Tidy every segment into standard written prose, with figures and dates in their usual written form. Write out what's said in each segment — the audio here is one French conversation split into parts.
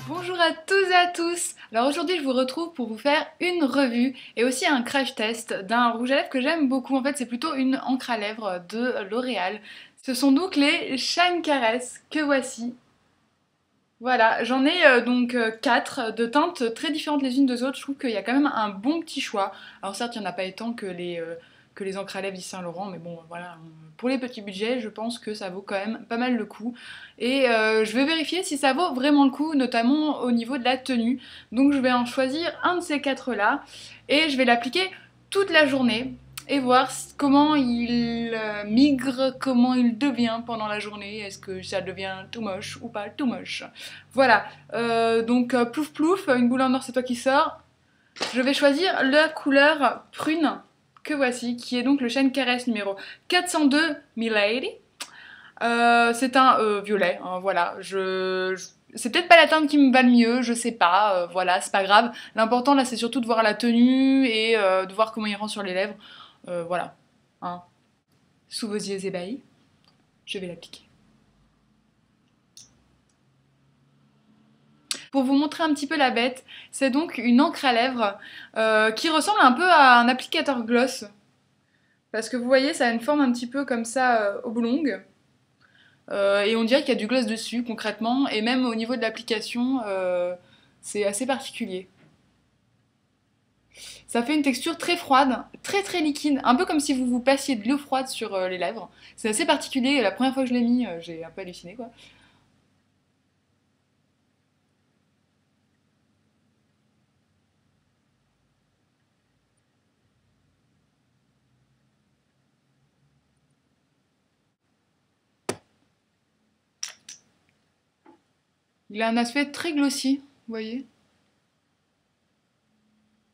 Bonjour à tous et à tous. Alors aujourd'hui je vous retrouve pour vous faire une revue et aussi un crash test d'un rouge à lèvres que j'aime beaucoup. En fait c'est plutôt une encre à lèvres de L'Oréal. Ce sont donc les Shine Caress que voici. Voilà, j'en ai donc 4 de teintes très différentes les unes des autres. Je trouve qu'il y a quand même un bon petit choix. Alors certes il n'y en a pas autant que les encres à lèvres Yves Saint Laurent, mais bon voilà, pour les petits budgets je pense que ça vaut quand même pas mal le coup. Et je vais vérifier si ça vaut vraiment le coup, notamment au niveau de la tenue. Donc je vais en choisir un de ces 4 là et je vais l'appliquer toute la journée et voir comment il migre, comment il devient pendant la journée. Est-ce que ça devient tout moche ou pas tout moche. Voilà, donc plouf plouf, une boule en or c'est toi qui sors. Je vais choisir la couleur prune que voici, qui est donc le Shine Caress numéro 402 Milady. C'est un violet, hein, voilà. C'est peut-être pas la teinte qui me va le mieux, je sais pas, voilà, c'est pas grave. L'important là c'est surtout de voir la tenue et de voir comment il rend sur les lèvres. Voilà, hein. Sous vos yeux ébahis, je vais l'appliquer. Pour vous montrer un petit peu la bête, c'est donc une encre à lèvres qui ressemble un peu à un applicateur gloss. Parce que vous voyez, ça a une forme un petit peu comme ça oblongue. Et on dirait qu'il y a du gloss dessus concrètement. Et même au niveau de l'application, c'est assez particulier. Ça fait une texture très froide, très très liquide. Un peu comme si vous vous passiez de l'eau froide sur les lèvres. C'est assez particulier. La première fois que je l'ai mis, j'ai un peu halluciné quoi. Il a un aspect très glossy, vous voyez.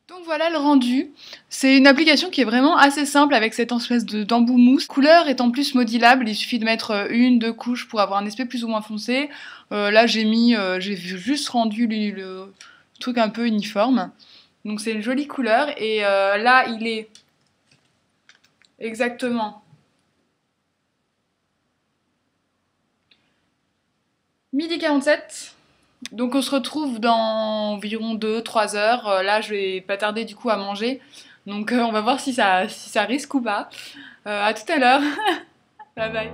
Donc voilà le rendu. C'est une application qui est vraiment assez simple avec cette espèce d'embout mousse. Couleur est en plus modulable, il suffit de mettre une, deux couches pour avoir un aspect plus ou moins foncé. Là j'ai juste rendu le truc un peu uniforme. Donc c'est une jolie couleur et là il est exactement midi 47. Donc on se retrouve dans environ 2-3 heures. Là je vais pas tarder du coup à manger. Donc on va voir si ça risque ou pas. À tout à l'heure. Bye bye.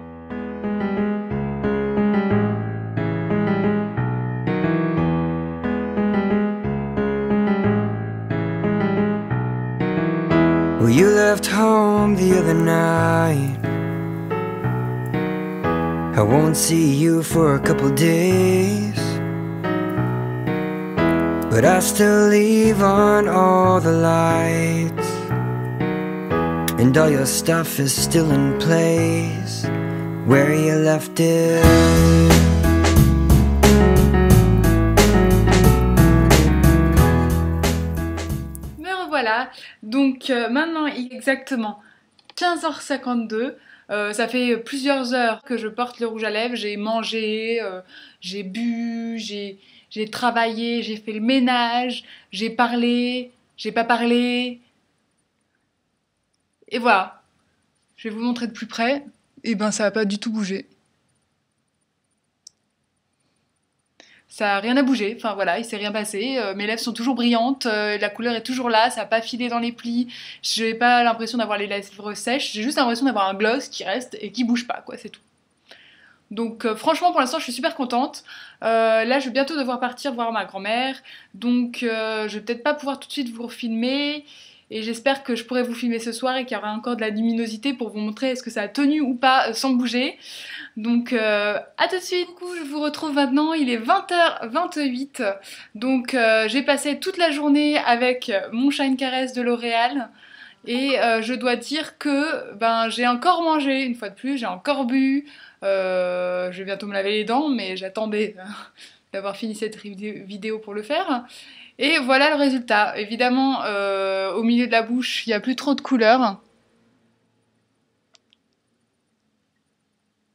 Well, you left home the other night. I won't see you for a couple days, but I still leave on all the lights, and all your stuff is still in place where you left it. Me revoilà. Donc maintenant il est exactement 15h52. Ça fait plusieurs heures que je porte le rouge à lèvres. J'ai mangé, j'ai bu, j'ai travaillé, j'ai fait le ménage, j'ai parlé, j'ai pas parlé. Et voilà. Je vais vous montrer de plus près. Et ben ça a pas du tout bougé. Ça a rien à bouger, enfin voilà, il s'est rien passé. Mes lèvres sont toujours brillantes, la couleur est toujours là, ça a pas filé dans les plis. J'ai pas l'impression d'avoir les lèvres sèches, j'ai juste l'impression d'avoir un gloss qui reste et qui bouge pas, quoi, c'est tout. Donc franchement pour l'instant je suis super contente. Là je vais bientôt devoir partir voir ma grand-mère. Donc je vais peut-être pas pouvoir tout de suite vous filmer. Et j'espère que je pourrai vous filmer ce soir et qu'il y aura encore de la luminosité pour vous montrer est-ce que ça a tenu ou pas sans bouger. Donc à tout de suite. Du coup je vous retrouve maintenant, il est 20h28. Donc j'ai passé toute la journée avec mon Shine Caress de L'Oréal. Et je dois dire que ben, j'ai encore mangé, une fois de plus, j'ai encore bu. Je vais bientôt me laver les dents, mais j'attendais d'avoir fini cette vidéo pour le faire. Et voilà le résultat. Évidemment, au milieu de la bouche, il n'y a plus trop de couleurs.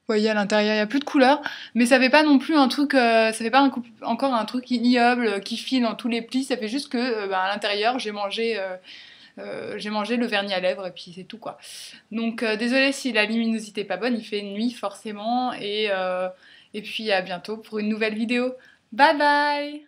Vous voyez, à l'intérieur, il n'y a plus de couleurs, mais ça fait pas non plus un truc, ça fait pas encore un truc ignoble qui file dans tous les plis. Ça fait juste que, ben, à l'intérieur, j'ai mangé le vernis à lèvres et puis c'est tout quoi. Donc désolée si la luminosité est pas bonne, il fait nuit forcément Et puis à bientôt pour une nouvelle vidéo. Bye bye!